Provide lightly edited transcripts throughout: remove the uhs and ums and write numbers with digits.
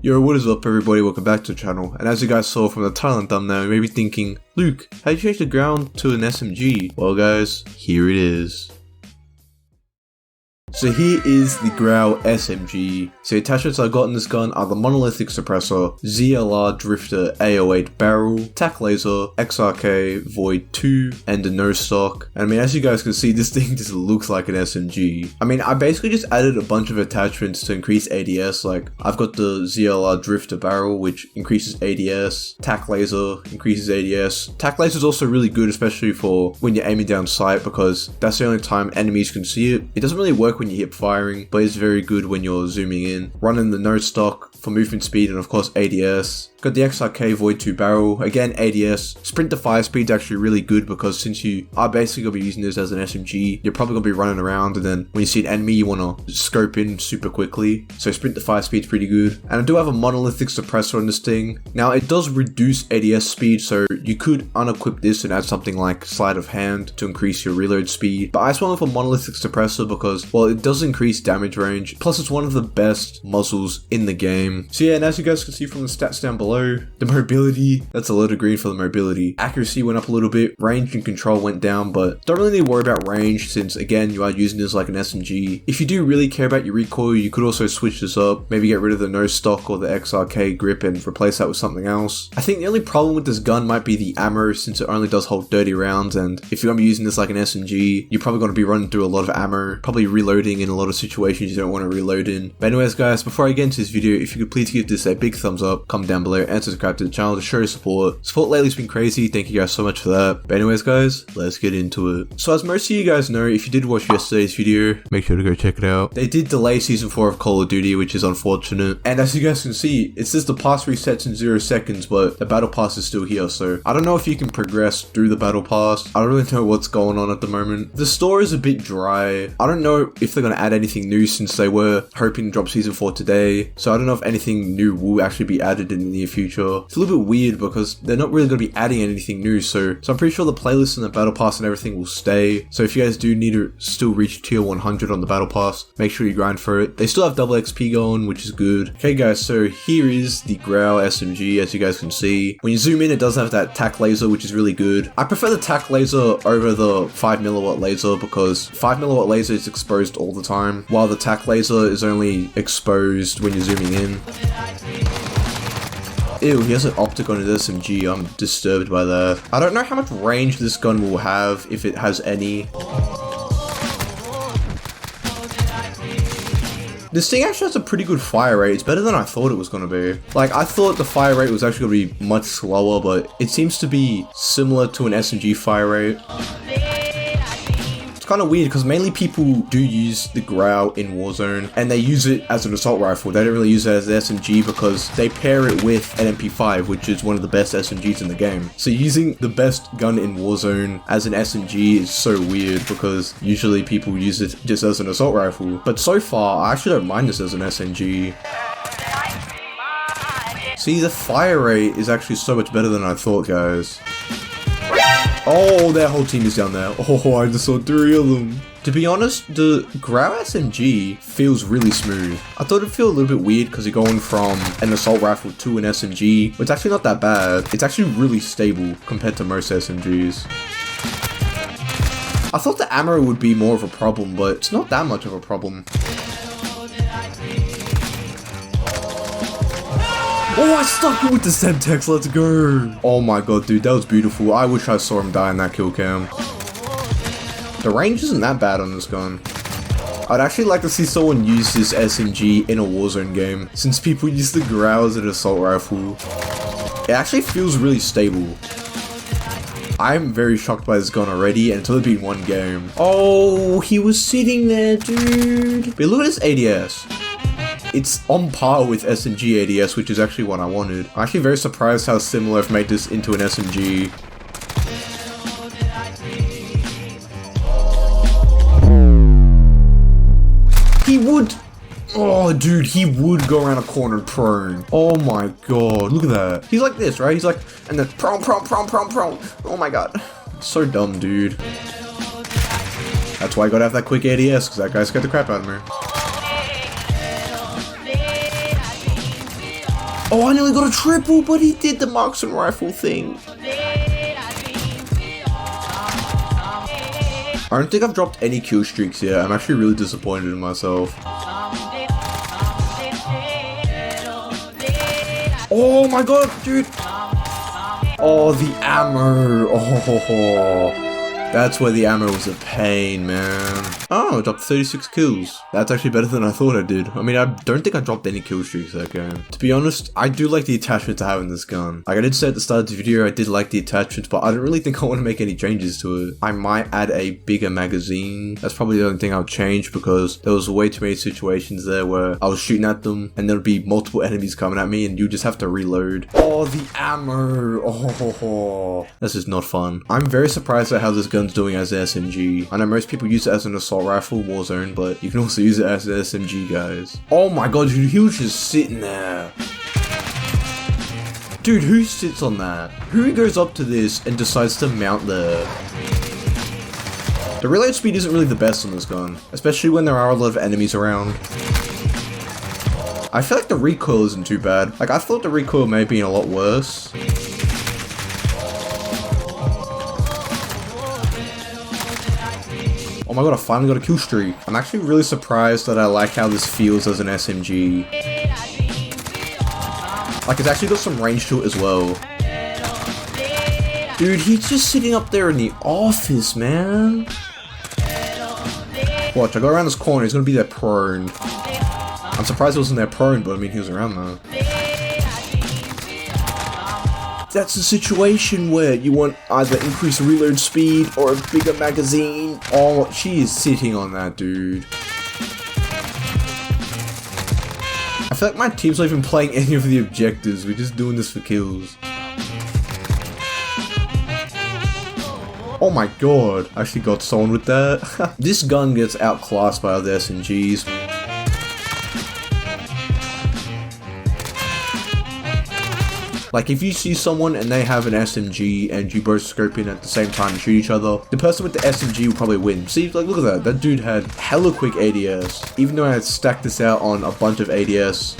Yo, what is up everybody, welcome back to the channel, and as you guys saw from the title and thumbnail, you may be thinking, Luke, how do you change the ground to an SMG? Well guys, here it is. So here is the Grau SMG. So the attachments I got in this gun are the monolithic suppressor, ZLR drifter A08 barrel, tac laser, XRK void 2, and the no stock. And I mean, as you guys can see, this thing just looks like an SMG. I mean, I basically just added a bunch of attachments to increase ADS. Like I've got the ZLR drifter barrel, which increases ADS, tac laser increases ADS. Tac laser is also really good, especially for when you're aiming down sight, because that's the only time enemies can see it. It doesn't really work when you hip firing, but it's very good when you're zooming in. Running the no stock for movement speed and of course ADS. Got the XRK void 2 barrel, again ADS. Sprint to fire speed is actually really good, because since you are basically going to be using this as an SMG, you're probably going to be running around, and then when you see an enemy you want to scope in super quickly. So sprint to fire speed is pretty good. And I do have a monolithic suppressor on this thing. Now it does reduce ADS speed, so you could unequip this and add something like sleight of hand to increase your reload speed. But I just went with a monolithic suppressor because, well, it does increase damage range, plus it's one of the best muzzles in the game. So yeah, and as you guys can see from the stats down below, the mobility, that's a lot of green for the mobility. Accuracy went up a little bit, range and control went down, but don't really need to worry about range since again you are using this like an SMG. If you do really care about your recoil, you could also switch this up, maybe get rid of the no stock or the XRK grip and replace that with something else. I think the only problem with this gun might be the ammo, since it only does hold 30 rounds, and if you're going to be using this like an SMG, you're probably going to be running through a lot of ammo, probably reloading in a lot of situations you don't want to reload in. But anyways guys, before I get into this video, if you could please give this a big thumbs up, comment down below and subscribe to the channel to show your support. Support lately has been crazy, thank you guys so much for that. But anyways guys, let's get into it. So as most of you guys know, if you did watch yesterday's video, make sure to go check it out. They did delay season 4 of Call of Duty, which is unfortunate. And as you guys can see, it says the pass resets in 0 seconds, but the battle pass is still here. So I don't know if you can progress through the battle pass. I don't really know what's going on at the moment. The store is a bit dry. I don't know if they're going to add anything new, since they were hoping to drop season 4 today. So I don't know if anything new will actually be added in the near future. It's a little bit weird because they're not really going to be adding anything new. So I'm pretty sure the playlist and the battle pass and everything will stay. So if you guys do need to still reach tier 100 on the battle pass, make sure you grind for it. They still have double XP going, which is good. Okay guys, so here is the Grau SMG. As you guys can see, when you zoom in, it does have that tac laser, which is really good. I prefer the tac laser over the 5mm laser because 5mm laser is exposed all the time, while the tac laser is only exposed when you're zooming in. Ew, he has an optic on his SMG, I'm disturbed by that. I don't know how much range this gun will have, if it has any. This thing actually has a pretty good fire rate. It's better than I thought it was going to be. Like, I thought the fire rate was actually going to be much slower, but it seems to be similar to an SMG fire rate. Kind of weird because mainly people do use the Grau in Warzone and they use it as an assault rifle. They don't really use it as an SMG because they pair it with an MP5, which is one of the best SMGs in the game. So using the best gun in Warzone as an SMG is so weird, because usually people use it just as an assault rifle. But so far, I actually don't mind this as an SMG. See, the fire rate is actually so much better than I thought, guys. Oh, their whole team is down there. Oh, I just saw 3 of them. To be honest, the Grau SMG feels really smooth. I thought it'd feel a little bit weird because you're going from an assault rifle to an SMG, but it's actually not that bad. It's actually really stable compared to most SMGs. I thought the ammo would be more of a problem, but it's not that much of a problem. Oh, I stuck it with the Semtex, let's go! Oh my god, dude, that was beautiful. I wish I saw him die in that kill cam. The range isn't that bad on this gun. I'd actually like to see someone use this SMG in a Warzone game, since people use the Grau as an assault rifle. It actually feels really stable. I'm very shocked by this gun already, and it's only been 1 game. Oh, he was sitting there, dude! But look at this ADS. It's on par with SMG ADS, which is actually what I wanted. I'm actually very surprised how similar I've made this into an SMG. He would... Oh, dude, he would go around a corner prone. Oh my god, look at that. He's like this, right? He's like, and then prone. Oh my god. So dumb, dude. That's why I gotta have that quick ADS, because that guy scared the crap out of me. Oh, I nearly got a triple, but he did the marksman rifle thing. I don't think I've dropped any kill streaks yet. I'm actually really disappointed in myself. Oh my god, dude! Oh, the ammo! Oh, that's where the ammo was a pain, man. Oh, I dropped 36 kills. That's actually better than I thought I did. I mean, I don't think I dropped any kill streaks that game. To be honest, I do like the attachments I have in this gun. Like I did say at the start of the video, I did like the attachments, but I don't really think I want to make any changes to it. I might add a bigger magazine. That's probably the only thing I'll change because there was way too many situations there where I was shooting at them and there'd be multiple enemies coming at me and you just have to reload. Oh, the ammo! Oh, this is not fun. I'm very surprised at how this gun's doing as an SMG. I know most people use it as an assault rifle, Warzone, but you can also use it as an SMG, guys. Oh my god, dude, he was just sitting there. Dude, who sits on that? Who goes up to this and decides to mount there? The reload speed isn't really the best on this gun, especially when there are a lot of enemies around. I feel like the recoil isn't too bad. Like, I thought the recoil may have been a lot worse. Oh my god, I finally got a kill streak. I'm actually really surprised that I like how this feels as an SMG. Like, it's actually got some range to it as well. Dude, he's just sitting up there in the office, man. Watch, I go around this corner, he's gonna be there prone. I'm surprised he wasn't there prone, but I mean, he was around though. That's a situation where you want either increased reload speed or a bigger magazine. Oh, she is sitting on that, dude. I feel like my team's not even playing any of the objectives. We're just doing this for kills. Oh my god, I actually got someone with that. This gun gets outclassed by other SMGs. Like, if you see someone and they have an SMG and you both scope in at the same time and shoot each other, the person with the SMG will probably win. See, like, look at that. That dude had hella quick ADS. Even though I had stacked this out on a bunch of ADS.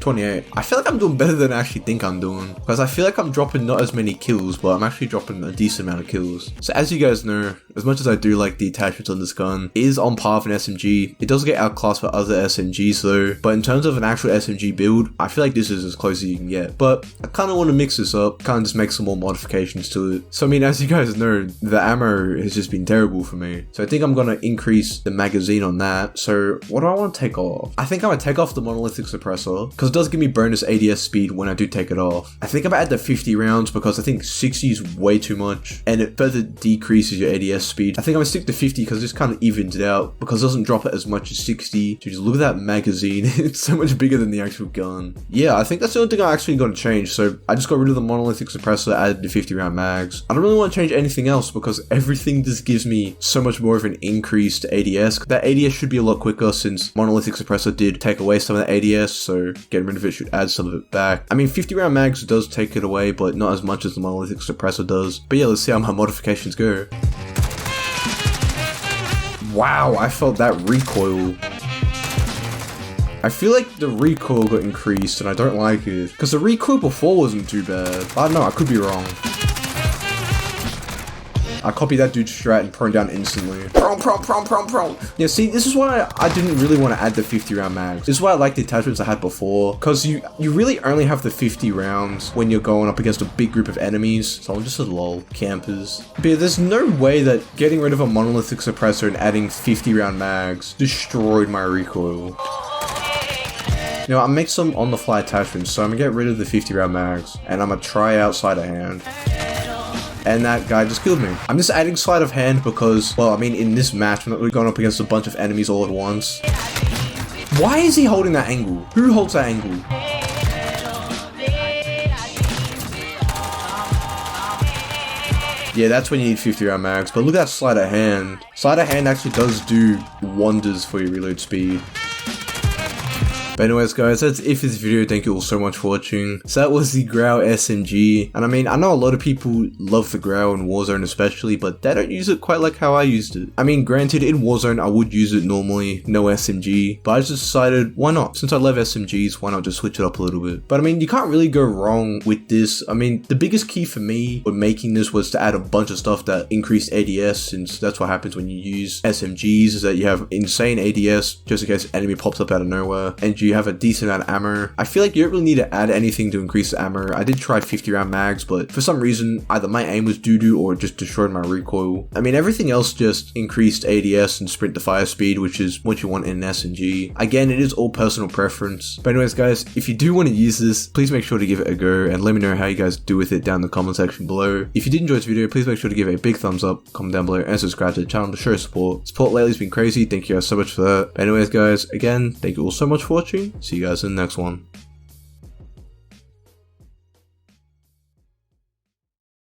28. I feel like I'm doing better than I actually think I'm doing. Because I feel like I'm dropping not as many kills, but I'm actually dropping a decent amount of kills. So as you guys know, as much as I do like the attachments on this gun, it is on par with an SMG. It does get outclassed by other SMGs though, but in terms of an actual SMG build, I feel like this is as close as you can get. But I kind of want to mix this up, kind of just make some more modifications to it. So I mean, as you guys know, the ammo has just been terrible for me. So I think I'm going to increase the magazine on that. So what do I want to take off? I think I'm going to take off the monolithic suppressor, because it does give me bonus ADS speed when I do take it off. I think I'm going to add the 50 rounds because I think 60 is way too much and it further decreases your ADS speed. I think I'm going to stick to 50 because it just kind of evens it out because it doesn't drop it as much as 60. Just look at that magazine. It's so much bigger than the actual gun. Yeah, I think that's the only thing I actually got to change. So I just got rid of the monolithic suppressor, added the 50 round mags. I don't really want to change anything else because everything just gives me so much more of an increased ADS. That ADS should be a lot quicker since monolithic suppressor did take away some of the ADS, so getting rid of it should add some of it back. I mean, 50 round mags does take it away, but not as much as the monolithic suppressor does. But yeah, let's see how my modifications go. Wow, I felt that recoil. I feel like the recoil got increased and I don't like it. Because the recoil before wasn't too bad. I don't know, I could be wrong. I copied that dude's strat and prone down instantly. Prone. Yeah, see, this is why I didn't really want to add the 50 round mags. This is why I like the attachments I had before. Because you really only have the 50 rounds when you're going up against a big group of enemies. So I'm just a lol. Campers. But yeah, there's no way that getting rid of a monolithic suppressor and adding 50 round mags destroyed my recoil. You know, I'll make some on the fly attachments. So I'm gonna get rid of the 50 round mags. And I'm gonna try out sleight of hand. And that guy just killed me. I'm just adding sleight of hand because, well, I mean, in this match, I'm not really going up against a bunch of enemies all at once. Why is he holding that angle? Who holds that angle? Yeah, that's when you need 50 round mags, but look at that sleight of hand. Sleight of hand actually does do wonders for your reload speed. But anyways guys, that's it for this video. Thank you all so much for watching. So that was the Grau SMG, and I mean, I know a lot of people love the Grau in Warzone especially, but they don't use it quite like how I used it. I mean, granted, in Warzone I would use it normally, no SMG, but I just decided, why not? Since I love SMGs, why not just switch it up a little bit? But I mean, you can't really go wrong with this. I mean, the biggest key for me when making this was to add a bunch of stuff that increased ADS, since that's what happens when you use SMGs, is that you have insane ADS just in case enemy pops up out of nowhere, and you have a decent amount of ammo. I feel like you don't really need to add anything to increase the ammo. I did try 50 round mags, but for some reason either my aim was doo-doo or it just destroyed my recoil. I mean, everything else just increased ADS and sprint to fire speed, which is what you want in an SMG. Again, it is all personal preference. But anyways guys, if you do want to use this, please make sure to give it a go and let me know how you guys do with it down in the comment section below. If you did enjoy this video, please make sure to give it a big thumbs up, comment down below, and subscribe to the channel to show support. Support lately has been crazy, thank you guys so much for that. But anyways guys, again, thank you all so much for watching, see you guys in the next one.